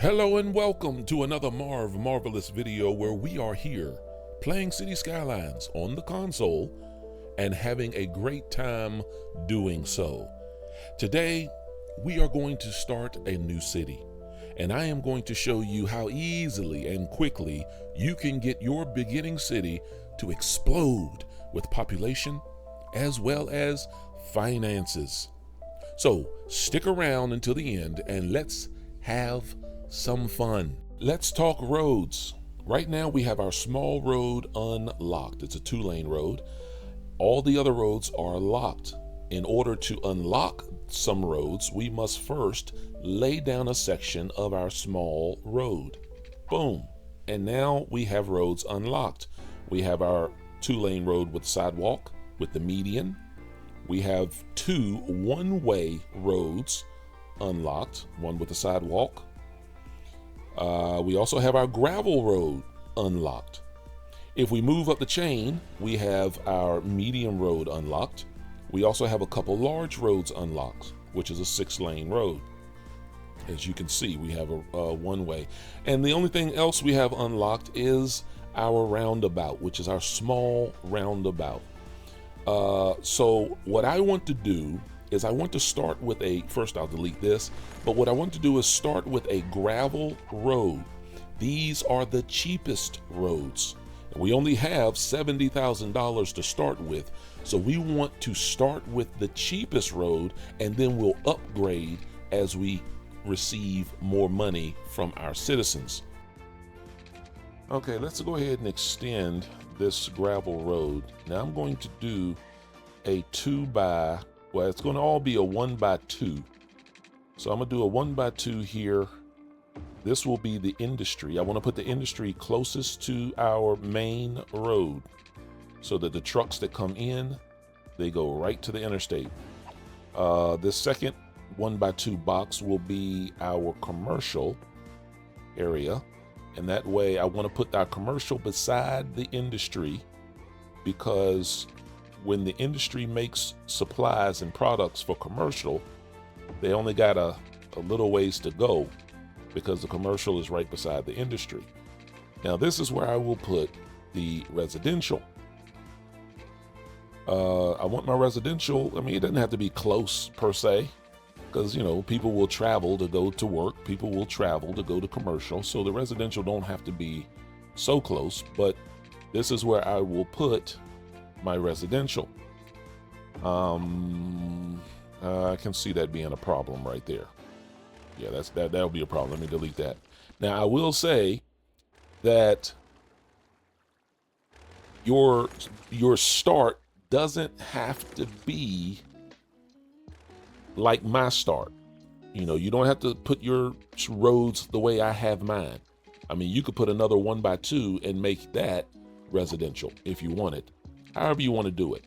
Hello and welcome to another MarvMarvilus video where we are here playing City Skylines on the console and having a great time doing so. Today, we are going to start a new city, and I am going to show you how easily and quickly you can get your beginning city to explode with population as well as finances. So stick around until the end and let's have some fun. Let's talk roads. Right now we have our small road unlocked. It's a 2-lane road. All the other roads are locked. In order to unlock some roads, we must first lay down a section of our small road. Boom. And now we have roads unlocked. We have our 2-lane road with sidewalk, with the median. We have 2 one-way roads unlocked, one with a sidewalk. We also have our gravel road unlocked. If we move up the chain, we have our medium road unlocked. We also have a couple large roads unlocked, which is a 6-lane road. As you can see, we have a one-way. And the only thing else we have unlocked is our roundabout, which is our small roundabout. So what I want to do is I want to start with first I'll delete this, but what I want to do is start with a gravel road. These are the cheapest roads. We only have $70,000 to start with, so we want to start with the cheapest road and then we'll upgrade as we receive more money from our citizens. Okay, let's go ahead and extend this gravel road. Now I'm going to do a it's going to all be a 1x2. So I'm going to do a 1x2 here. This will be the industry. I want to put the industry closest to our main road so that the trucks that come in, they go right to the interstate. This second 1x2 box will be our commercial area. And that way I want to put our commercial beside the industry, because when the industry makes supplies and products for commercial, they only got a little ways to go because the commercial is right beside the industry. Now this is where I will put the residential. I want my residential, it doesn't have to be close per se, because people will travel to go to work, people will travel to go to commercial, so the residential don't have to be so close, but this is where I will put my residential. I can see that being a problem right there. Yeah, that'll be a problem. Let me delete that. Now I will say that your start doesn't have to be like my start. You don't have to put your roads the way I have mine. You could put another 1x2 and make that residential if you wanted. However you want to do it.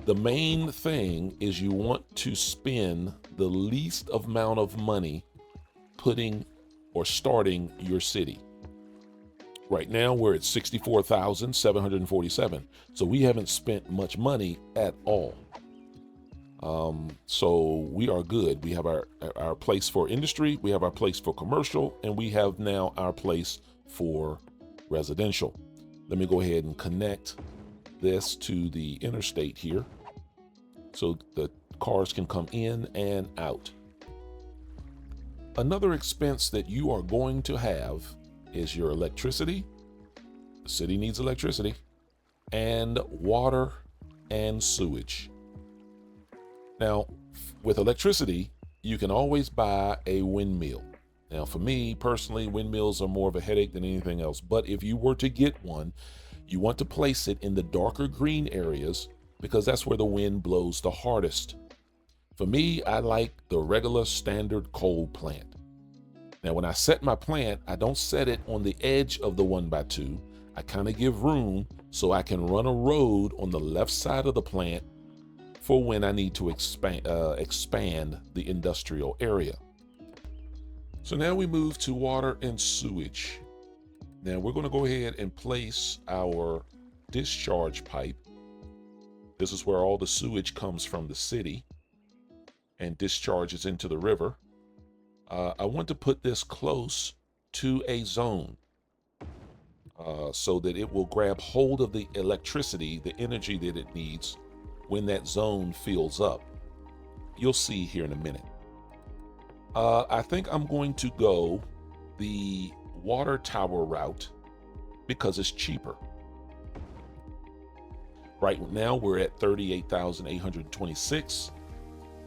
The main thing is you want to spend the least amount of money putting or starting your city. Right now we're at 64,747. So we haven't spent much money at all. So we are good. We have our place for industry, we have our place for commercial, and we have now our place for residential. Let me go ahead and connect this to the interstate here so the cars can come in and out. Another expense that you are going to have is your electricity. The city needs electricity, and water and sewage. Now, with electricity, you can always buy a windmill. Now, for me personally, windmills are more of a headache than anything else. But if you were to get one, you want to place it in the darker green areas because that's where the wind blows the hardest. For me, I like the regular standard coal plant. Now, when I set my plant, I don't set it on the edge of the 1x2. I kind of give room so I can run a road on the left side of the plant for when I need to expand the industrial area. So now we move to water and sewage. Now we're going to go ahead and place our discharge pipe. This is where all the sewage comes from the city and discharges into the river. I want to put this close to a zone so that it will grab hold of the electricity, the energy that it needs when that zone fills up. You'll see here in a minute. I think I'm going to go the water tower route because it's cheaper. Right now we're at 38,826,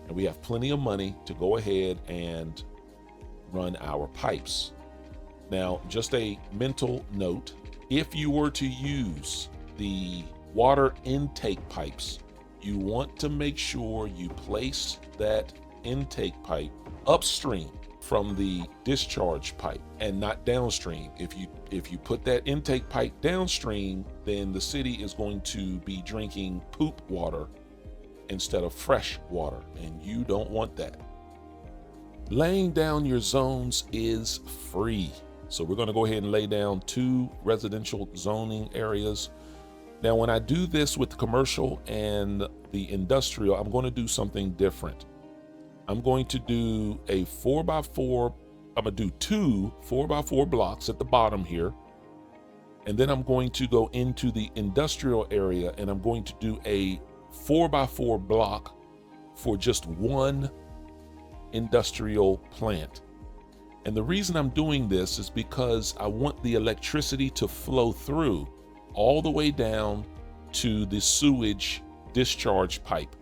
and we have plenty of money to go ahead and run our pipes. Now, just a mental note, if you were to use the water intake pipes, you want to make sure you place that intake pipe upstream from the discharge pipe and not downstream. If you put that intake pipe downstream, then the city is going to be drinking poop water instead of fresh water, and you don't want that. Laying down your zones is free. So we're going to go ahead and lay down 2 residential zoning areas. Now, when I do this with the commercial and the industrial, I'm going to do something different. I'm going to do a 4x4. I'm going to do 2 4x4 blocks at the bottom here. And then I'm going to go into the industrial area and I'm going to do a 4x4 block for just 1 industrial plant. And the reason I'm doing this is because I want the electricity to flow through all the way down to the sewage discharge pipe.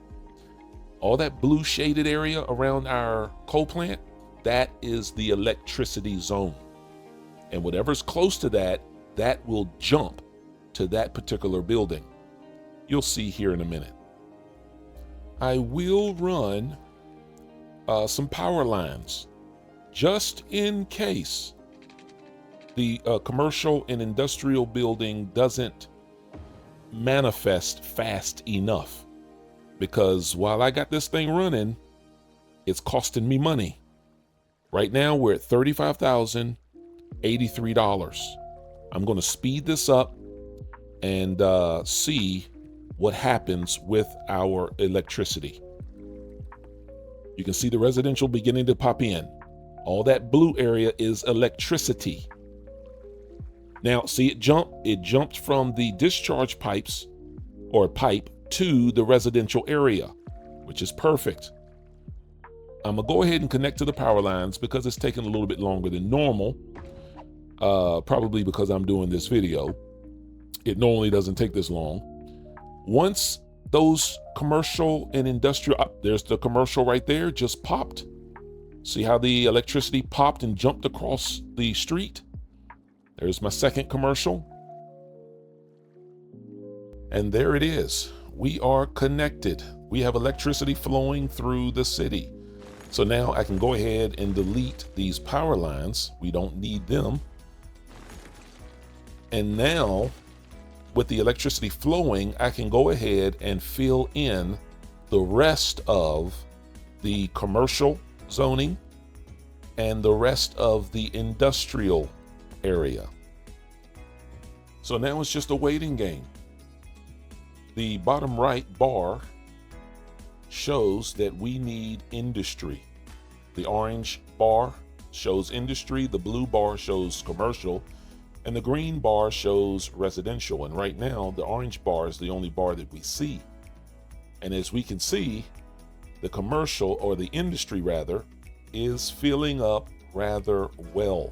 All that blue shaded area around our coal plant, that is the electricity zone. And whatever's close to that, that will jump to that particular building. You'll see here in a minute. I will run some power lines just in case the commercial and industrial building doesn't manifest fast enough. Because while I got this thing running, it's costing me money. Right now we're at $35,083. I'm going to speed this up and see what happens with our electricity. You can see the residential beginning to pop in. All that blue area is electricity. Now, see it jumped from the discharge pipes or pipe to the residential area, which is perfect. I'm gonna go ahead and connect to the power lines because it's taking a little bit longer than normal. Probably because I'm doing this video. It normally doesn't take this long. Once those commercial and industrial, there's the commercial right there, just popped. See how the electricity popped and jumped across the street? There's my second commercial. And there it is. We are connected. We have electricity flowing through the city. So now I can go ahead and delete these power lines. We don't need them. And now with the electricity flowing, I can go ahead and fill in the rest of the commercial zoning and the rest of the industrial area. So now it's just a waiting game. The bottom right bar shows that we need industry. The orange bar shows industry, the blue bar shows commercial, and the green bar shows residential. And right now, the orange bar is the only bar that we see. And as we can see, the commercial, or the industry rather, is filling up rather well.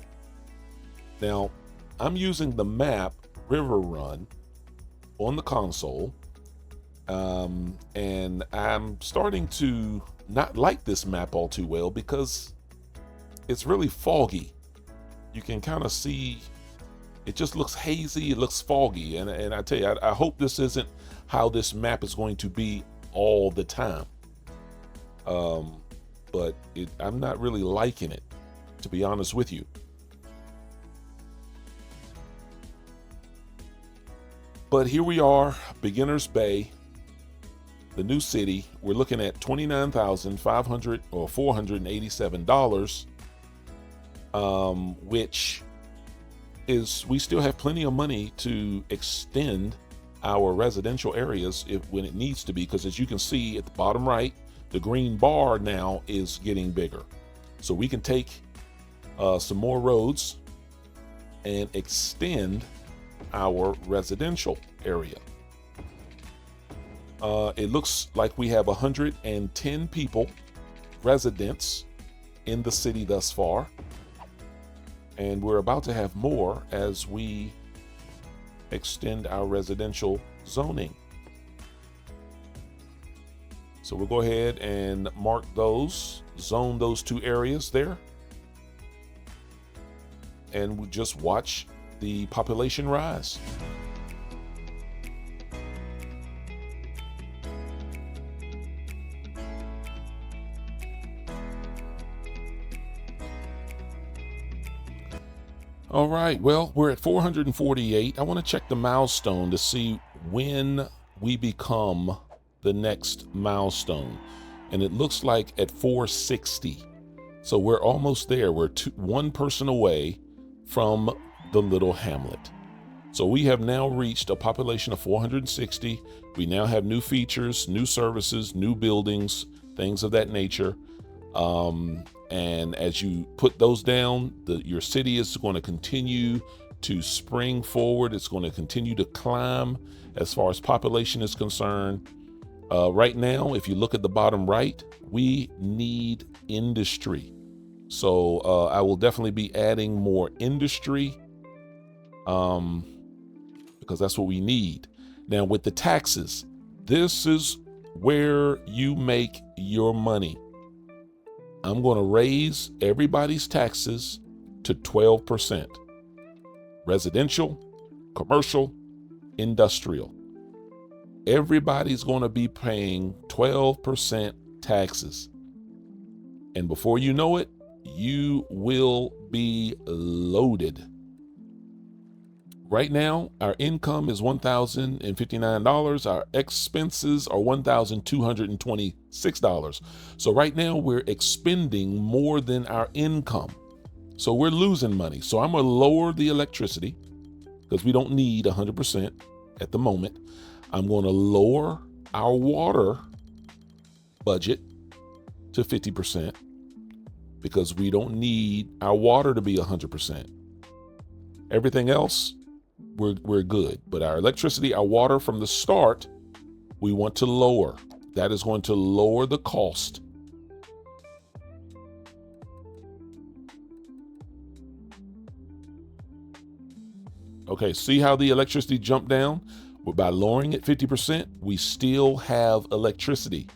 Now, I'm using the map River Run on the console. And I'm starting to not like this map all too well because it's really foggy. You can kind of see, it just looks hazy, it looks foggy. And I tell you, I hope this isn't how this map is going to be all the time. But I'm not really liking it, to be honest with you. But here we are, Beginner's Bay, the new city. We're looking at $29,500 or $487, which is, we still have plenty of money to extend our residential areas when it needs to be, because as you can see at the bottom right, the green bar now is getting bigger. So we can take some more roads and extend our residential area. It looks like we have 110 people, residents in the city thus far, and we're about to have more as we extend our residential zoning. So we'll go ahead and mark those, zone those 2 areas there, and we'll just watch the population rise. All right, well, we're at 448. I want to check the milestone to see when we become the next milestone. And it looks like at 460. So we're almost there. We're one person away from the little hamlet. So we have now reached a population of 460. We now have new features, new services, new buildings, things of that nature. And as you put those down, your city is going to continue to spring forward. It's going to continue to climb as far as population is concerned. Right now, if you look at the bottom right, we need industry. So I will definitely be adding more industry because that's what we need. Now with the taxes, this is where you make your money. I'm going to raise everybody's taxes to 12%. Residential, commercial, industrial. Everybody's going to be paying 12% taxes. And before you know it, you will be loaded. Right now, our income is $1,059. Our expenses are $1,226. So right now we're expending more than our income. So we're losing money. So I'm going to lower the electricity because we don't need 100% at the moment. I'm going to lower our water budget to 50% because we don't need our water to be 100%. Everything else, we're good. But our electricity, our water from the start, we want to lower. That is going to lower the cost. Okay, see how the electricity jumped down? By lowering it 50%, we still have electricity.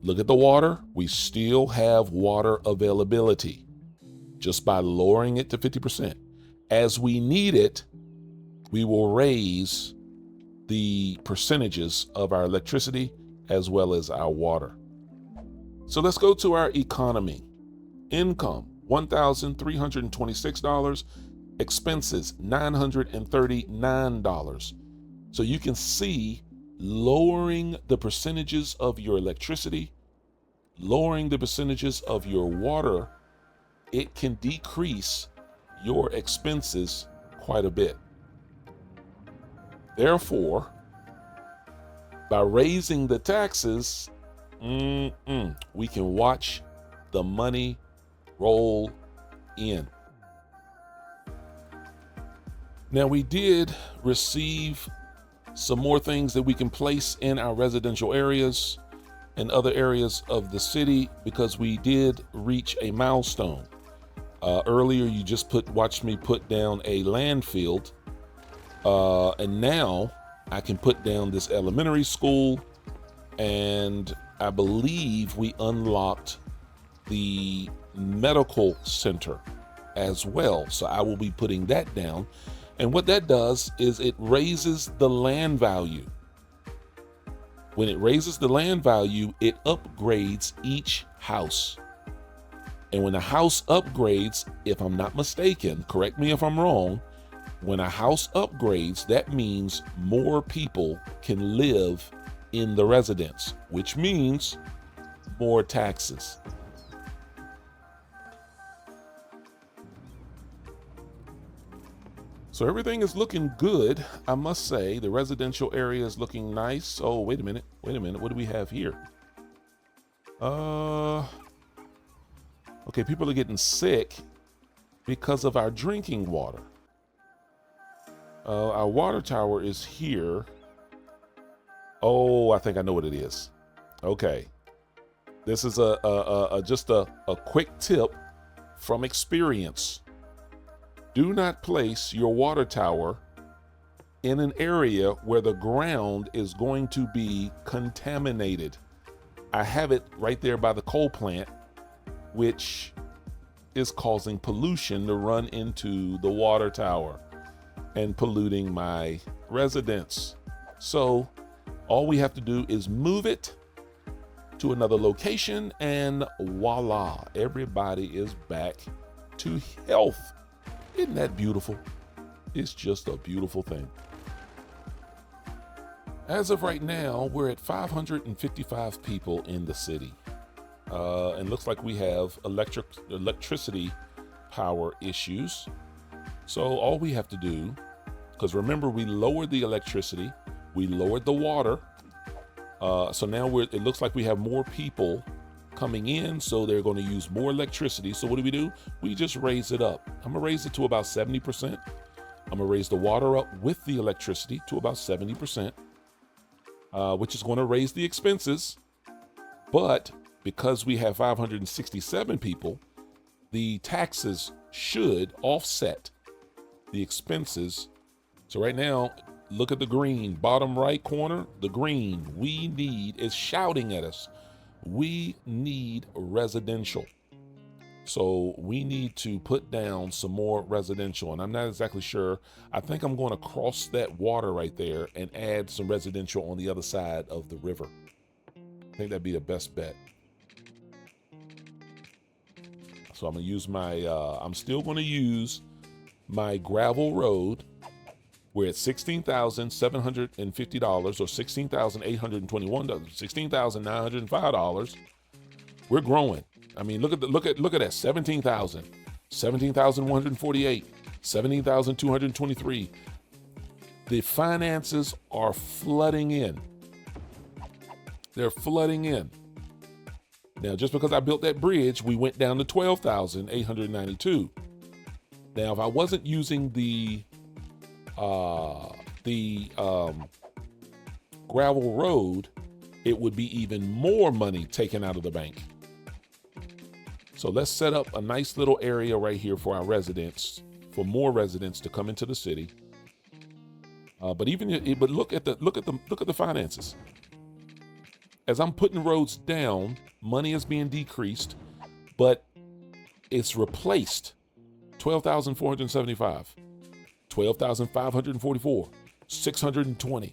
Look at the water, we still have water availability just by lowering it to 50%. As we need it, we will raise the percentages of our electricity as well as our water. So let's go to our economy. Income, $1,326. Expenses, $939. So you can see lowering the percentages of your electricity, lowering the percentages of your water, it can decrease your expenses quite a bit. Therefore, by raising the taxes, we can watch the money roll in. Now, we did receive some more things that we can place in our residential areas and other areas of the city because we did reach a milestone. Earlier, you just watched me put down a landfill, and now I can put down this elementary school, and I believe we unlocked the medical center as well. So I will be putting that down. And what that does is it raises the land value. When it raises the land value, it upgrades each house. And when a house upgrades, if I'm not mistaken, correct me if I'm wrong, when a house upgrades, that means more people can live in the residence, which means more taxes. So everything is looking good, I must say. The residential area is looking nice. Oh, wait a minute. What do we have here? Okay, people are getting sick because of our drinking water. Our water tower is here. Oh, I think I know what it is. Okay. This is just a quick tip from experience. Do not place your water tower in an area where the ground is going to be contaminated. I have it right there by the coal plant, which is causing pollution to run into the water tower and polluting my residence. So all we have to do is move it to another location and voila, everybody is back to health. Isn't that beautiful? It's just a beautiful thing. As of right now, we're at 555 people in the city. And looks like we have electricity power issues. So all we have to do, because remember we lowered the electricity, we lowered the water. So now it looks like we have more people coming in, so they're going to use more electricity. So what do? We just raise it up. I'm gonna raise it to about 70%. I'm gonna raise the water up with the electricity to about 70%, which is going to raise the expenses. But because we have 567 people, the taxes should offset the expenses. So right now, look at the green, bottom right corner, the green we need is shouting at us. We need residential. So we need to put down some more residential, and I'm not exactly sure. I think I'm going to cross that water right there and add some residential on the other side of the river. I think that'd be the best bet. So I'm going to use I'm still going to use my gravel road. We're at $16,750 or $16,821, $16,905. We're growing. I mean, look at that, 17,000, 17,148, 17,223. The finances are flooding in. They're flooding in. Now, just because I built that bridge, we went down to 12,892. Now, if I wasn't using the gravel road, it would be even more money taken out of the bank. So let's set up a nice little area right here for our residents, for more residents to come into the city. But look at the finances. As I'm putting roads down, money is being decreased, but it's replaced. 12,475, 12,544, 620,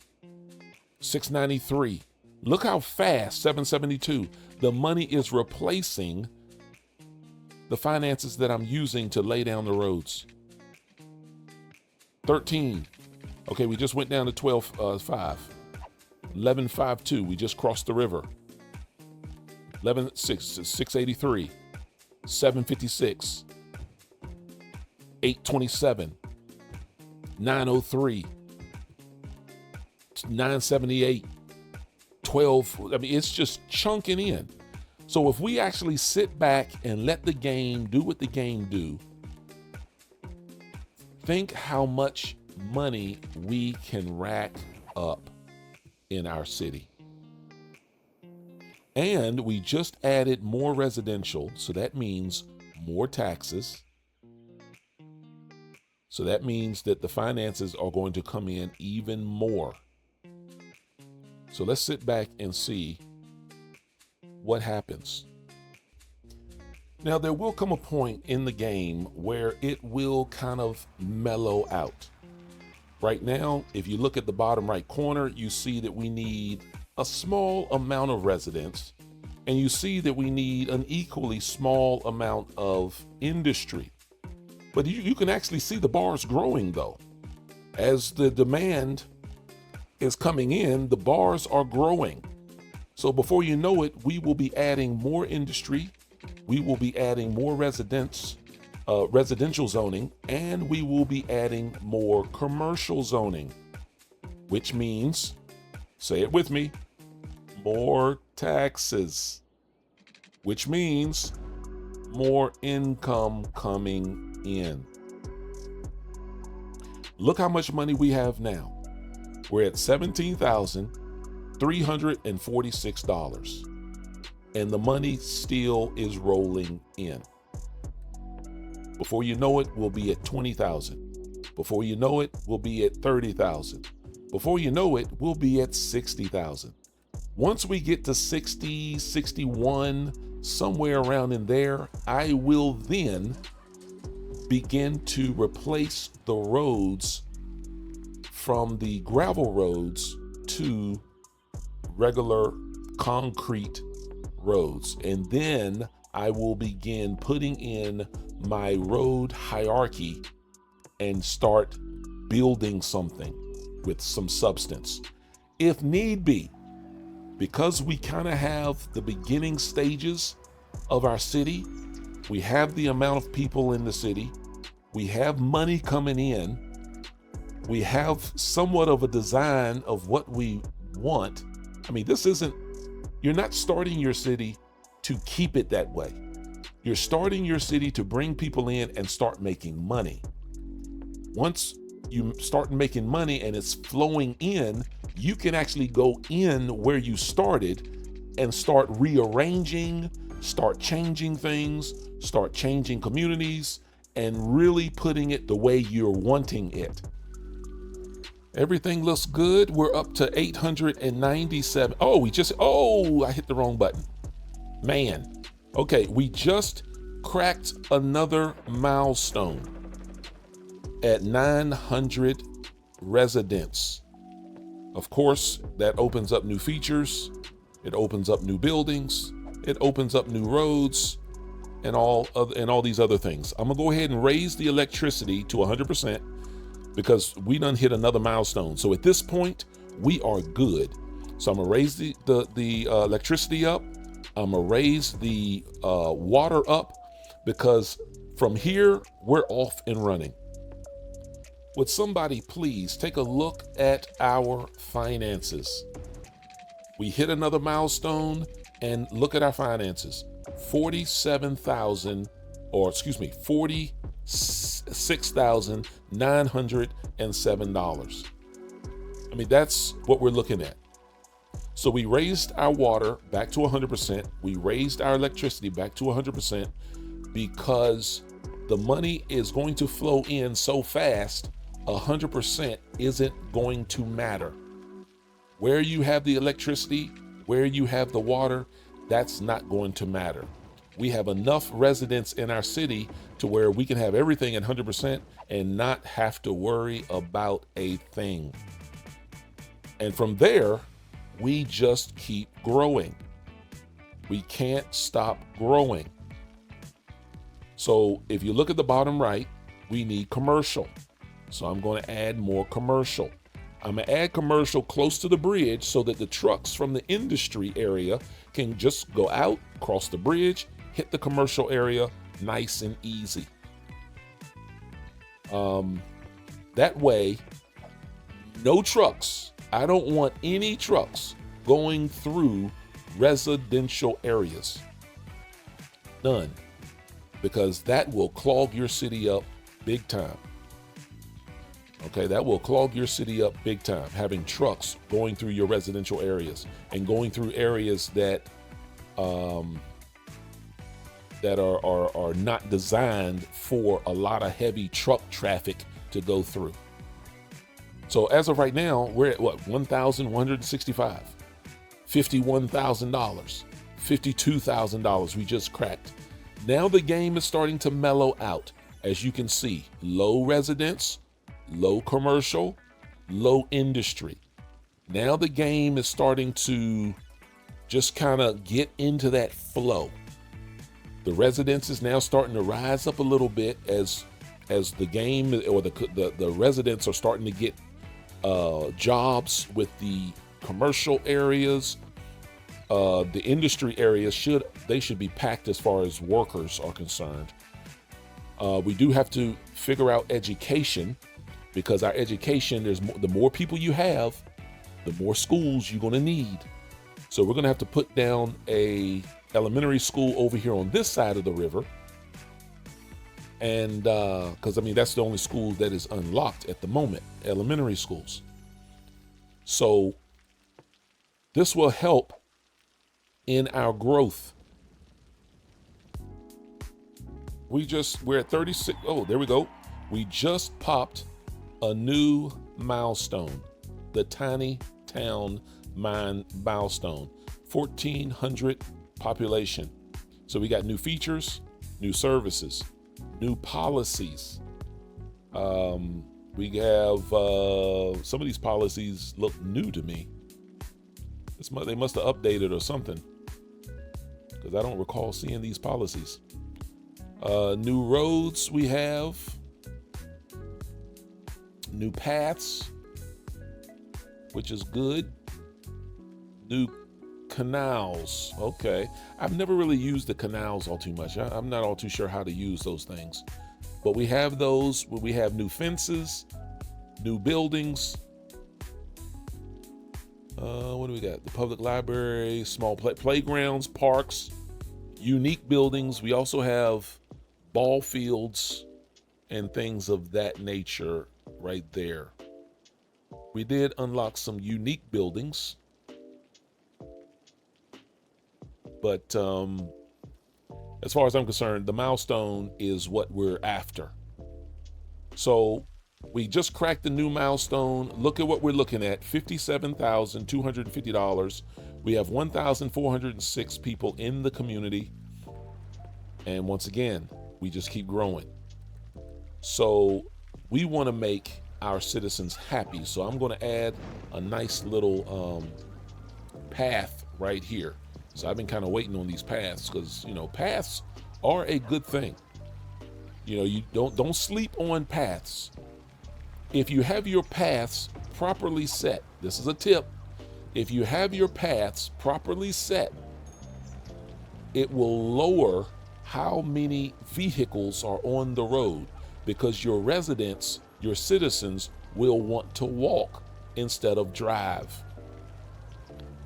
693. Look how fast, 772. The money is replacing the finances that I'm using to lay down the roads. 13. Okay, we just went down to 12.5. 11.52, we just crossed the river. 683, 756, 827, 903, 978, 12. I mean, it's just chunking in. So if we actually sit back and let the game do what the game do, think how much money we can rack up in our city. And we just added more residential, so that means more taxes. So that means that the finances are going to come in even more. So let's sit back and see what happens. Now, there will come a point in the game where it will kind of mellow out. Right now, if you look at the bottom right corner, you see that we need a small amount of residents, and you see that we need an equally small amount of industry. But you can actually see the bars growing though. As the demand is coming in, the bars are growing. So before you know it, we will be adding more industry, we will be adding more residential zoning, and we will be adding more commercial zoning, which means, say it with me, more taxes, which means more income coming in. Look how much money we have now. We're at $17,346, and the money still is rolling in. Before you know it, we'll be at 20,000. Before you know it, we'll be at 30,000. Before you know it, we'll be at 60,000. Once we get to 60, 61, somewhere around in there, I will then begin to replace the roads from the gravel roads to regular concrete roads. And then I will begin putting in my road hierarchy and start building something with some substance, if need be, because we kind of have the beginning stages of our city. We have the amount of people in the city. We have money coming in. We have somewhat of a design of what we want. I mean, you're not starting your city to keep it that way. You're starting your city to bring people in and start making money. Once you start making money and it's flowing in, you can actually go in where you started and start rearranging, start changing things, start changing communities, and really putting it the way you're wanting it. Everything looks good. We're up to 897. I hit the wrong button. Man. Okay, we just cracked another milestone at 900 residents. Of course, that opens up new features. It opens up new buildings. It opens up new roads and all these other things. I'm gonna go ahead and raise the electricity to 100% because we done hit another milestone. So at this point, we are good. So I'm gonna raise the electricity up. I'm gonna raise the water up, because from here, we're off and running. Would somebody please take a look at our finances? We hit another milestone, and look at our finances. $46,907. I mean, that's what we're looking at. So we raised our water back to 100%. We raised our electricity back to 100% because the money is going to flow in so fast, 100% isn't going to matter. Where you have the electricity, where you have the water, that's not going to matter. We have enough residents in our city to where we can have everything at 100% and not have to worry about a thing. And from there, we just keep growing. We can't stop growing. So if you look at the bottom right, we need commercial. So I'm going to add more commercial. I'm going to add commercial close to the bridge so that the trucks from the industry area can just go out, cross the bridge, hit the commercial area, nice and easy. That way, no trucks. I don't want any trucks going through residential areas. None. Because that will clog your city up big time. Okay, that will clog your city up big time, having trucks going through your residential areas and going through areas that are not designed for a lot of heavy truck traffic to go through. So as of right now, we're at what, 1,165, $51,000, $52,000 we just cracked. Now the game is starting to mellow out. As you can see, low residents, low commercial, low industry. Now the game is starting to just kind of get into that flow. The residents is now starting to rise up a little bit as the game or the residents are starting to get jobs with the commercial areas. The industry areas should be packed as far as workers are concerned. We do have to figure out education, because our education, the more people you have, the more schools you're going to need. So we're going to have to put down a elementary school over here on this side of the river, And because I mean, that's the only school that is unlocked at the moment, elementary schools. So this will help in our growth. We're at 36. Oh, there we go. We just popped a new milestone, the Tiny Town milestone, 1,400 population. So we got new features, new services, new policies. We have some of these policies look new to me. They must have updated or something, because I don't recall seeing these policies. New roads we have, new paths, which is good. New canals, okay. I've never really used the canals all too much. I'm not all too sure how to use those things, but we have those. We have new fences, new buildings. What do we got? The public library, small playgrounds, parks, unique buildings. We also have ball fields and things of that nature right there. We did unlock some unique buildings, but as far as I'm concerned, the milestone is what we're after. So we just cracked the new milestone. Look at what we're looking at, $57,250. We have 1,406 people in the community. And once again, we just keep growing. So we want to make our citizens happy. So I'm going to add a nice little path right here. So I've been kind of waiting on these paths, because, you know, paths are a good thing. You know, you don't sleep on paths. If you have your paths properly set, this is a tip. If you have your paths properly set, it will lower how many vehicles are on the road, because your residents, your citizens, will want to walk instead of drive.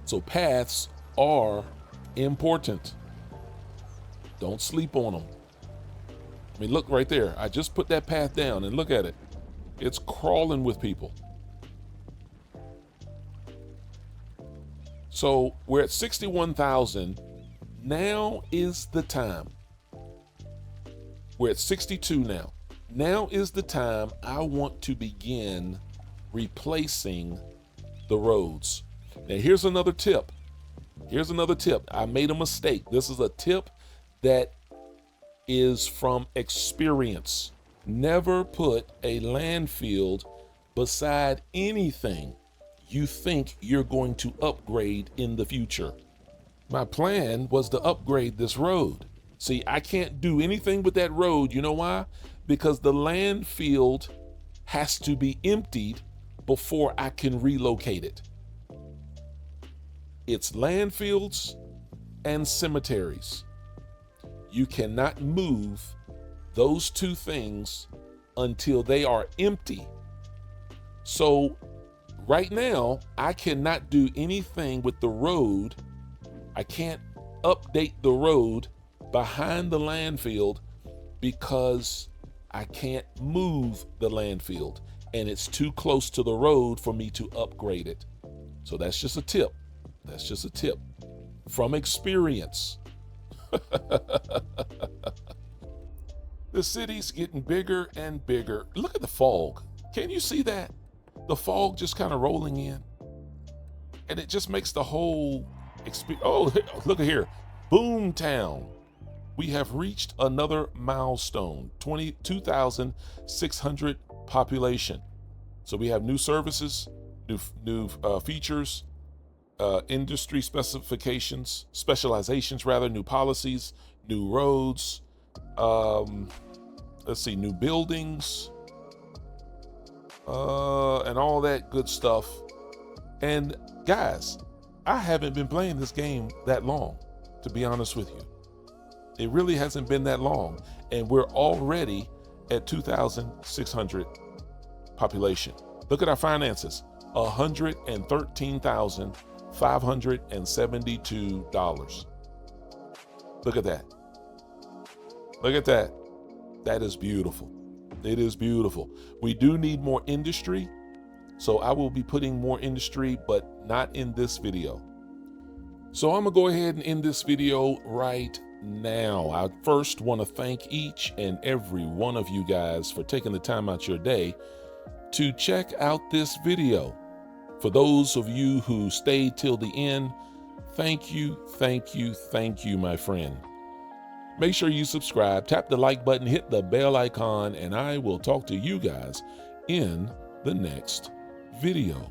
So paths are important. Don't sleep on them. I mean, look right there. I just put that path down and look at it. It's crawling with people. So we're at 61,000. Now is the time. We're at 62 now. Now is the time I want to begin replacing the roads. Now here's another tip. Here's another tip. I made a mistake. This is a tip that is from experience. Never put a landfill beside anything you think you're going to upgrade in the future. My plan was to upgrade this road. See, I can't do anything with that road. You know why? Because the landfill has to be emptied before I can relocate it. It's landfills and cemeteries. You cannot move those two things until they are empty. So right now, I cannot do anything with the road. I can't update the road behind the landfill because I can't move the landfill, and it's too close to the road for me to upgrade it. So that's just a tip. That's just a tip from experience. The city's getting bigger and bigger. Look at the fog. Can you see that? The fog just kind of rolling in, and it just makes the whole experience. Oh, look at here. Boomtown. We have reached another milestone, 22,600 population. So we have new services, new features, industry specializations, new policies, new roads, let's see, new buildings, and all that good stuff. And guys, I haven't been playing this game that long, to be honest with you. It really hasn't been that long, and we're already at 2,600 population. Look at our finances, $113,572. Look at that. Look at that. That is beautiful. It is beautiful. We do need more industry, so I will be putting more industry, but not in this video. So I'm gonna go ahead and end this video right now. I first want to thank each and every one of you guys for taking the time out your day to check out this video. For those of you who stayed till the end, thank you, thank you, thank you, my friend. Make sure you subscribe, tap the like button, hit the bell icon, and I will talk to you guys in the next video.